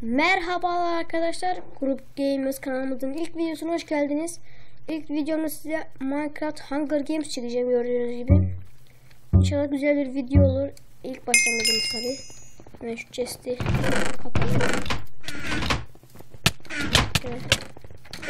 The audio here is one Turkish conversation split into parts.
Merhaba arkadaşlar, Grup Gamers kanalımızın ilk videosuna hoş geldiniz. İlk videomda size Minecraft Hunger Games çekeceğim, gördüğünüz gibi. İnşallah güzel bir video olur. İlk başlangıcımız tabi. Hemen şu chest'i kapatalım. Evet.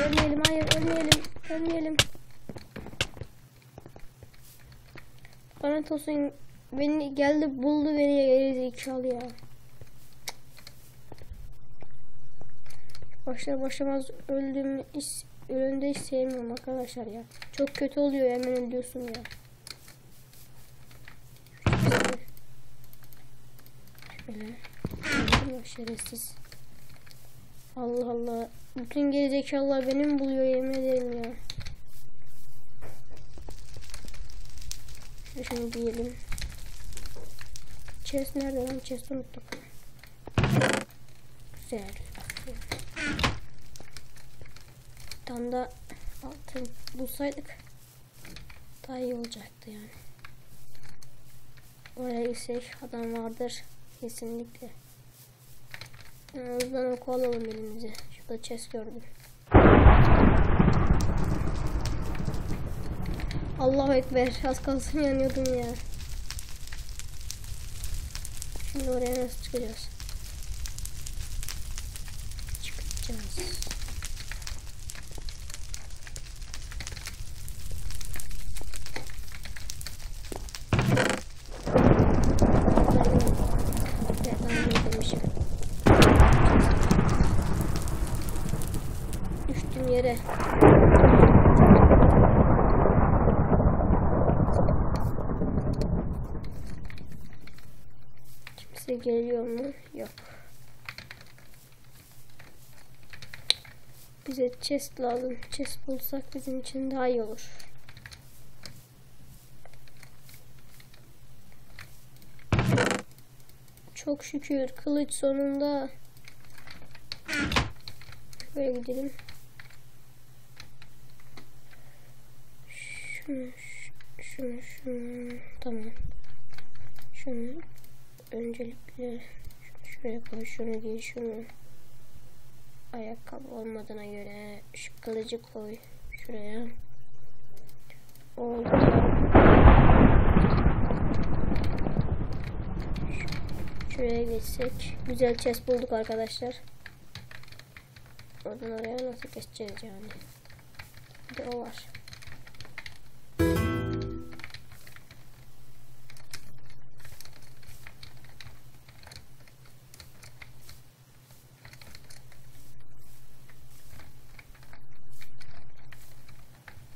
Ölmeyelim, hayır ölmeyelim. Lanet olsun, beni geldi buldu beni, geri zekalı ya. Başlamaz öldüğümü hiç sevmiyorum arkadaşlar ya. Çok kötü oluyor, hemen ölüyorsun ya. Şöyle. Şerefsiz. Allah Allah. Bütün gerizekalılar beni mi buluyor, yemin ederim ya. Şunu giyelim. Chest nerede lan? Chest unuttuk. Güzel. Tam da altın bulsaydık daha iyi olacaktı yani. Oraya gitsek adam vardır kesinlikle. Oradan oku alalım elimize. Şurada chest gördüm. Allahu Ekber, az kalsın yanıyordum ya. Şimdi oraya nasıl çıkacağız? Çıkacağız. Düştüm yere. Kimse geliyor mu? Yok. Bize chest lazım. Chest bulsak bizim için daha iyi olur. Çok şükür kılıç sonunda. Böyle gidelim. Şunu. Tamam. Şunu öncelikle şuraya koy. Şunu giy. Şunu. Ayakkabı olmadığına göre şu kılıcı koy şuraya. Oldu. Şuraya geçsek. Güzel chest bulduk arkadaşlar. Oradan oraya nasıl geçeceğiz yani? Bir de o var.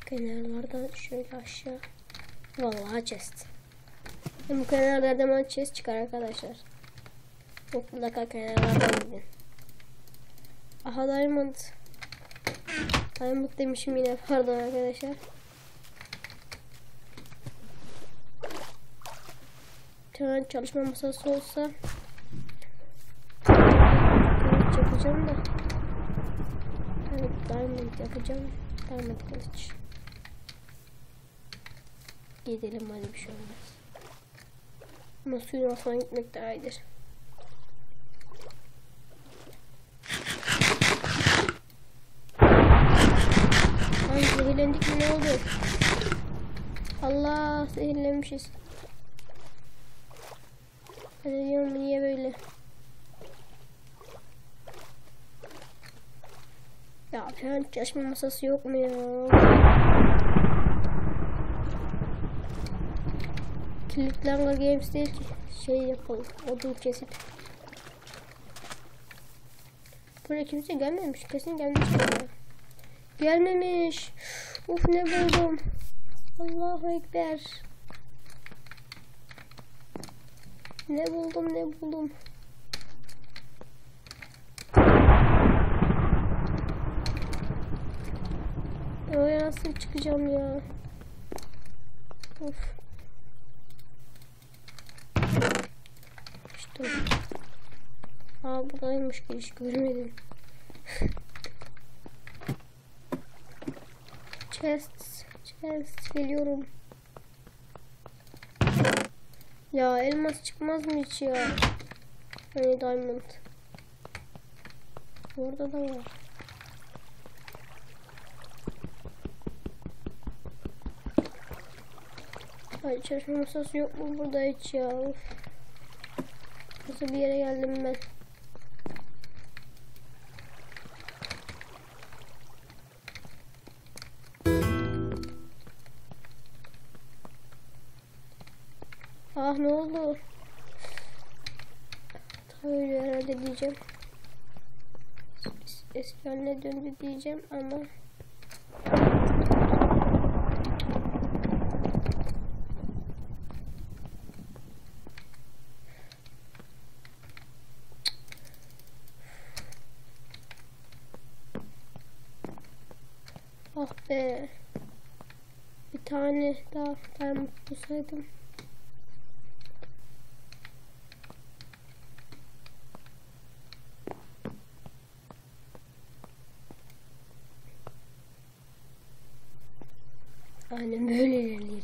Kenarlardan şöyle aşağı. Vallahi chest. Bu kenarlardan chest çıkar arkadaşlar. Mutlaka kenarlardan gidin. Aha diamond. Diamond demişim yine, pardon arkadaşlar. Bir tane çalışma masası olsa yapacağım da. Evet, diamond yapacağım. Diamond kılıç. Gidelim hadi, bir şey olmaz. Ama suyun altına gitmek daha iyidir. Ay, zehirlendik mi, ne oldu? Allah, zehirlenmişiz. Ben diyorum, niye böyle? Ya falan çalışma masası yok mu ya? Kilitlenme Games değil ki. Şey yapalım. Odun kesip. Buraya kimse gelmemiş. Kesin gelmiş ya. Gelmemiş. Uf, ne buldum. Allahu Ekber. Ne buldum. Oraya nasıl çıkacağım ya? Of. İşte. Buradaymış ki, hiç görmedim. Chest geliyorum. Ya elmas çıkmaz mı hiç ya? Hani diamond. Orada da var. Ay, çalışma masası yok mu burada hiç ya? Of. Nasıl bir yere geldim ben? Ah, ne oldu? Tabii herhalde diyeceğim. Eski haline döndü diyeceğim ama ah be, bir tane daha diamond bulsaydım. Aynen böyle ilerleyelim.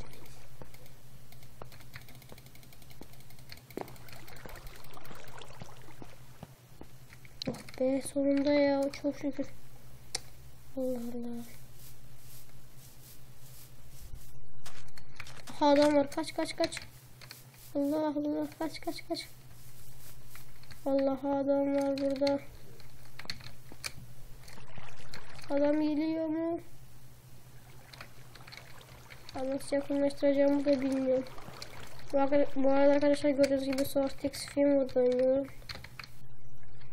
Oh be, sonunda ya, çok şükür. Allah Allah. Aha, adam var, kaç kaç kaç. Allah Allah, kaç kaç kaç. Vallahi adam var burada. Adam geliyor mu? Nasıl yakınlaştıracağımı da bilmiyorum. Bu arada arkadaşlar gördüğünüz gibi Source film oynuyorum.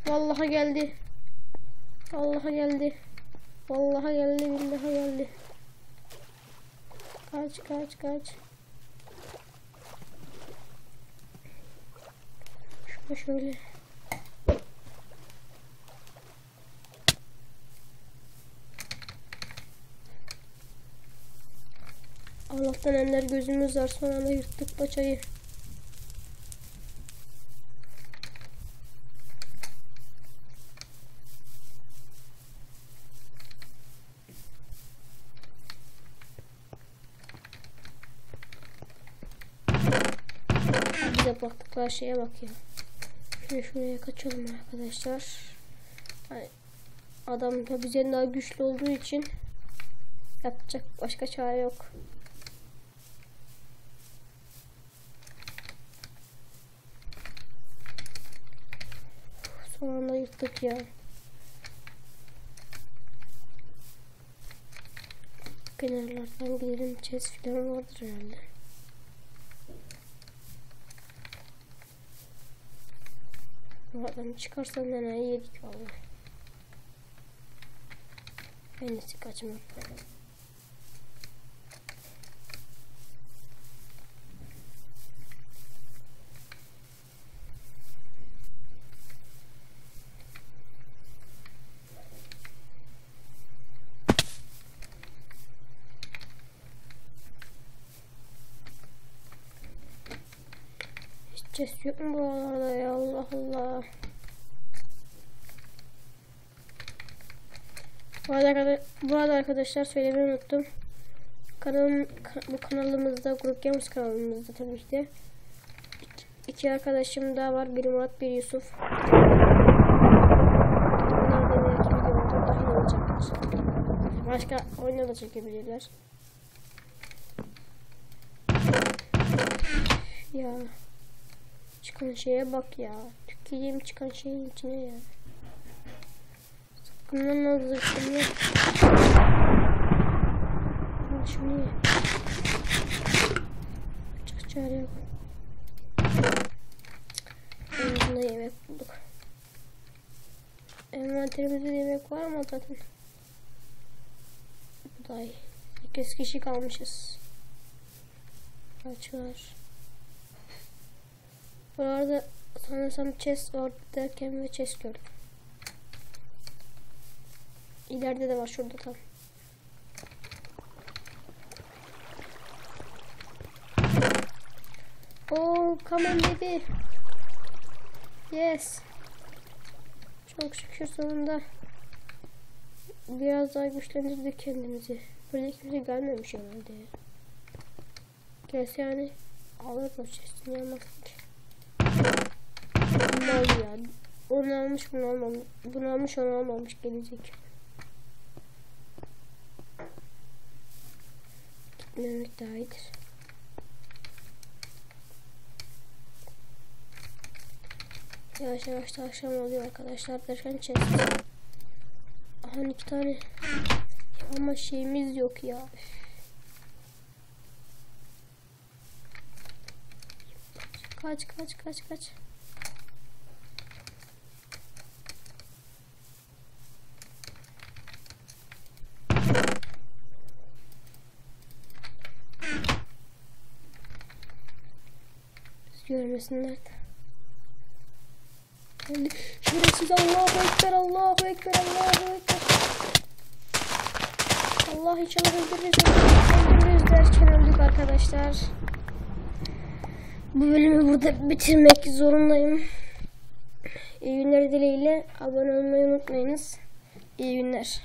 Vallahi geldi. Vallahi geldi. Vallahi geldi. Billahi geldi. Kaç kaç kaç. Şöyle. Allah'tan eller gözümüz var, sonra da yırttık paçayı. Bize baktıkları şeye bak ya. Şimdi şuraya kaçalım arkadaşlar. Hani adam da bizden daha güçlü olduğu için yapacak başka çare yok. Son anda yırttık ya. Kenarlardan gidelim, chest falan vardır herhalde. Bu adam çıkarsa neneyi yedik vallahi. En iyisi kaçmak. Chest yok mu buralarda ya? Allah Allah. Bu arada arkadaşlar söylemeyi unuttum. Bu kanalımızda, Grup Gamers kanalımızda tabii ki de iki arkadaşım daha var. Biri Murat, biri Yusuf. Bunlar da belki videolarda dahil olacaklar. Başka oyuna da çekebilirler. Ya. Çıkan şeye bak ya. Tüküreyim çıkan şeyin içine ya. Sakından hazır şimdi. Şunu ye. Çık çare yok. Bunda yemek bulduk. Envanterimizde yemek var ama zaten. Bu da iyi. 8 kişi kalmışız. Kaç var? Bu arada sanırsam chest var derken ve chest gördüm. İleride de var, şurada tam. Oh, come on baby. Yes. Çok şükür sonunda biraz daha güçlendirdik kendimizi. Burada kimse gelmemiş herhalde. Gelse yani alır o chest'ini, almazsın ki. Mal ya. Onu almış, bunu almamış. Bunu almış, onu almamış gelecek. Gitmemek daha iyidir. Yavaş yavaş da akşam oluyor arkadaşlar. Derken chest. Aha 2 tane. Ama şeyimiz yok ya. Kaç. Biz görmesinler de. Şerefsiz, Allahu Ekber, Allahu Ekber, Allahu Ekber. Allah inşallah öldürürüz derken öldük arkadaşlar. Bu bölümü burada bitirmek zorundayım. İyi günler dileğiyle abone olmayı unutmayınız. İyi günler.